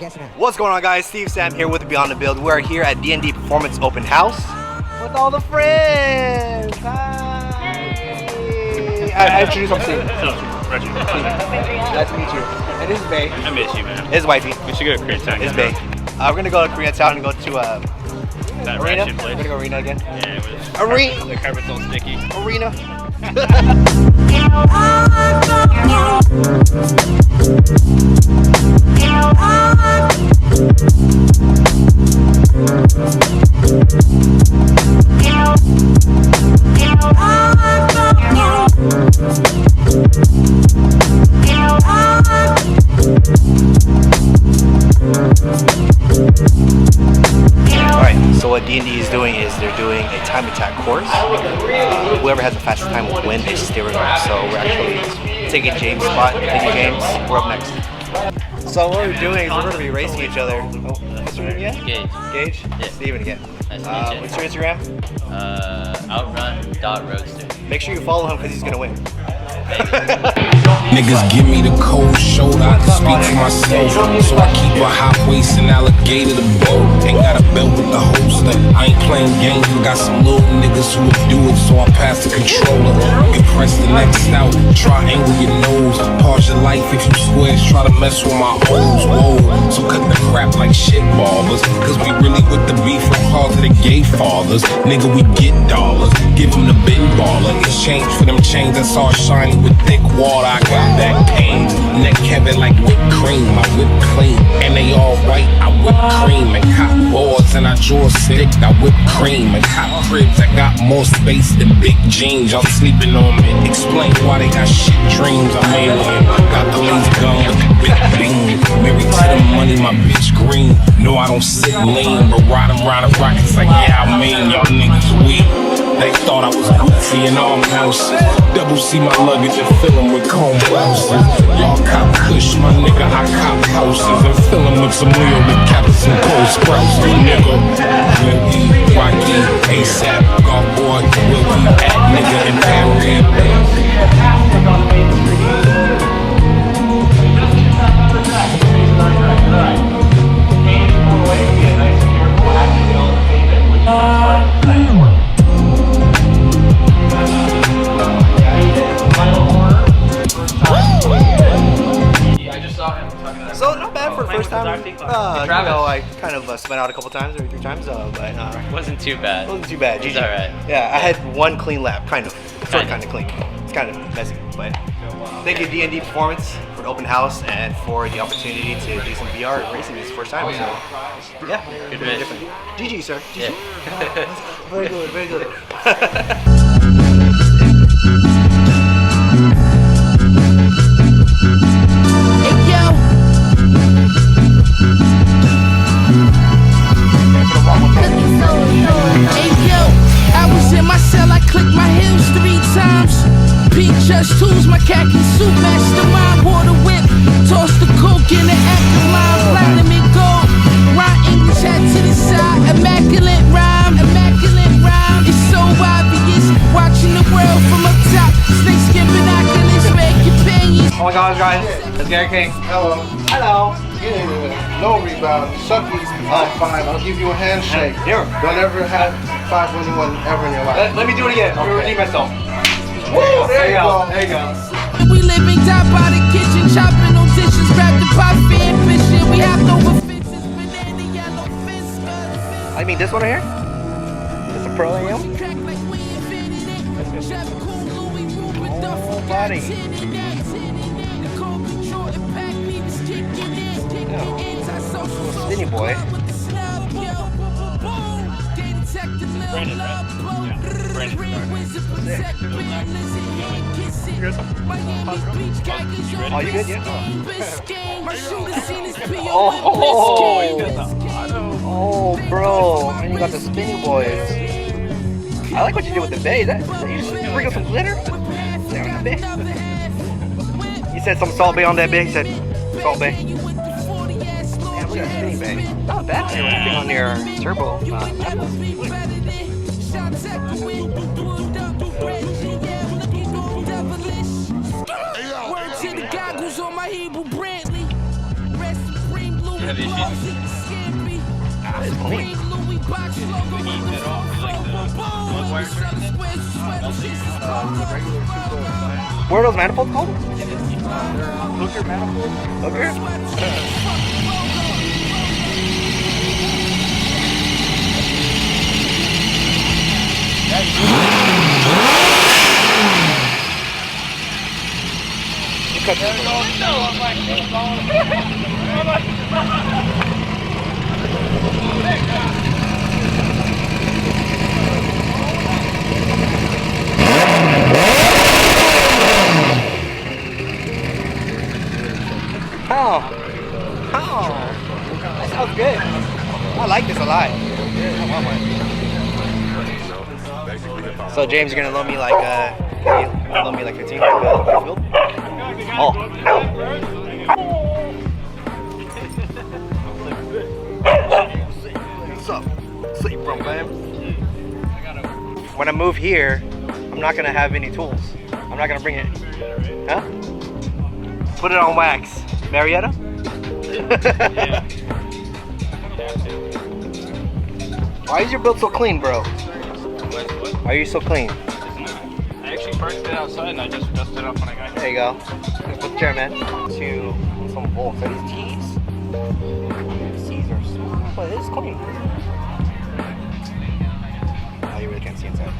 What's going on, guys? Steve Sam here with Beyond the Build. We're here at DND Performance Open House with all the friends. Hi. I introduce myself. Reggie. Nice to meet you. And this is Bay. I miss you, man. This is Wifey. We should go to Koreatown. This is Bay. We're gonna go to Koreatown and go to that Arena. ratchet place. We're gonna go Arena again. Yeah, it was. Arena. The carpet's all sticky. Arena. Alright, so what D&D is doing is they're doing a time attack course. Whoever has the fastest time will win. They steering up. So we're actually taking James' spot. Thank you, James. We're up next. So what we're doing is we're going to be racing each other. Oh, what's your name again? Gage. Gage? Yeah. Steven again. Nice to meet you. What's your Instagram? Outrun.roadster. Make sure you follow him because he's going to win. Niggas give me the cold shoulder, I can speak for myself. So I keep a hot waist and alligator to bow. Ain't got a belt with the holster. I ain't playing games, we got some little niggas who will do it, so I pass the controller. You press the next out, triangle your nose. Pause your life if you squares, try to mess with my O's. Whoa, so cut the crap like shit ballers. Cause we really with the beef because of the gay fathers. Nigga, we get dollars, give them the big baller. Exchange for them chains that's all shiny with thick water. I got back pain, neck heavy like whipped cream. I whip clean, and they all white. I whip cream and cop boards, and I draw a stick. I whip cream and cop cribs. I got more space than big jeans. Y'all sleeping on me. Explain why they got shit dreams. I mean, got the laser gun with the big beam. Married to the money, my bitch green. No, I don't sit lean, but ride around the rockets like yeah, I mean, y'all niggas weak. They thought I was goofy in arm houses. Double C my luggage and fill them with comb blouses. Y'all cop kush, my nigga, I cop houses. And fill them with some meal with Captain some cold sprouts. Nigga, we'll eat Rocky, ASAP, golf boy, we'll be at nigga in Paris. So not bad for the first time. You know, I kind of spent out a couple times, or 3 times, but Wasn't too bad. wasn't too bad. It's GG. alright. Yeah, I had one clean lap, kind of. Kind Kinda. of clean. It's kind of messy, but thank you D&D Performance for the open house and for the opportunity to do some VR racing this first time. So yeah, Good very race. different. GG, sir. GG. Yeah. Very good, very good. I was in my cell, I clicked my heels 3 times. Pete Just Tools, my khaki suit, mastermind, wore the whip. Tossed the coke in the active mind, platinum and gold. Rhyme English hat to the side, immaculate rhyme, immaculate rhyme. It's so obvious, watching the world from up top. Snakeskin binoculars, make your opinions. Oh my gosh, guys, it's Gary King. Hello. Hello. No rebound. Suckies. I'm fine. I'll give you a handshake. Here. Don't ever have 511 ever in your life. Let me do it again. Let me redeem myself. Woo, There you go. There you go. We living top by the kitchen, chopping on dishes, grab the pot, fan fishing. We hopped over fences, banana yellow fence. I mean, this one right here. It's a Pro AM. Crack like we invented it. Chef Cool, Louis, Ruben, Duffel, Oh, buddy. got 10 and that, 10 and that. The cold control impact me was kicking in. Antisocial, Skinny boy. with the snub, yo. Boom. They detected little love, blow. Brandon. Red wizard, protect, red lizard, hand kiss it. Miami Beach, khakis on Oh, you good? Yeah. Biscayne. My shooter seen his PO Oh, in oh, bro, and you got the spinny boys. I like what you did with the bay. You just sprinkle some glitter there on the bay. You said some salt bay on that bay. You said salt bay. Damn, look at that spinny bay. Not bad. You're working on your turbo apples. Word to the goggles on my Hebrew Brantley. Red Supreme, Louis have issues? It's clean. What are those manifolds called? Hooker manifold. Hooker? Oh, that sounds good. I like this a lot. So James, you're gonna loan me like loan me like 15 field? Oh. What's up? What's up, bro, man? When I move here, I'm not gonna have any tools. I'm not gonna bring it. Huh? Put it on wax. Marietta? Why is your build so clean, bro? Why are you so clean? I actually burnt it outside and I just dusted it off when I got here. There you go. Put the chair, man. To some bolts. Are these T's? C's are small, but it is clean. Oh, you really can't see inside.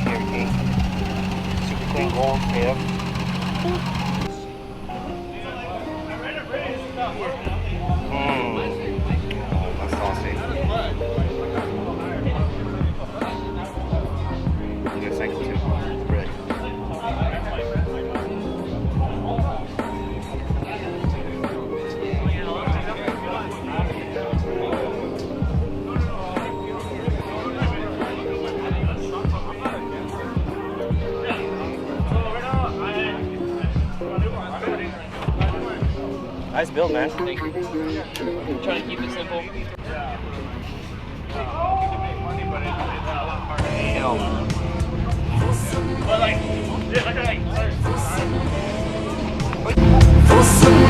Everything. Super clean gold, yeah. That's saucy. Good cycle too. Really. Nice build, man. Thank you. Trying to keep it simple. For some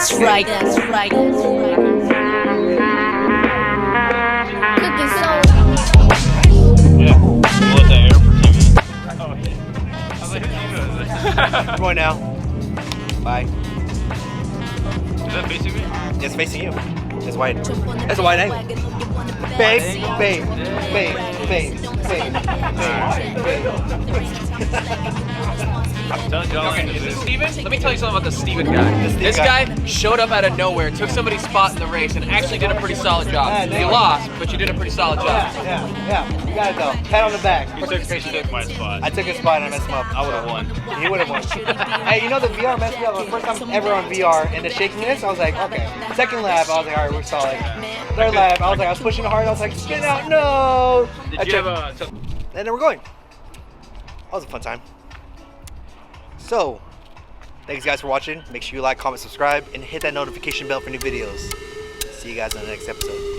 That's right. That's right. That's right. Cookin soul. Yeah. We'll let that air for 2 minutes. Oh, okay. I was like, who's doing this? Come on now. Bye. that facing me? It's facing you. It's wide. That's a wide angle. Bang, bang, bang, bang, bang, bang. Don't go Okay, into is this. this Steven? Let me tell you something about this Steven guy. This guy showed up out of nowhere, took somebody's spot in the race, and actually did a pretty solid job. You lost, but you did a pretty solid job. Yeah. You got it though. Pat on the back. You took my spot. I took his spot and I messed him up. I would have won. He would have won. Hey, you know the VR messed me up. The first time ever on VR and the shakiness, I was like, okay. Second lap, I was like, all right, we're solid. Third lap, I was pushing hard. I was like, spin out, no. Did you have a... And then we're going. That was a fun time. So, thanks guys for watching. Make sure you like, comment, subscribe, and hit that notification bell for new videos. See you guys in the next episode.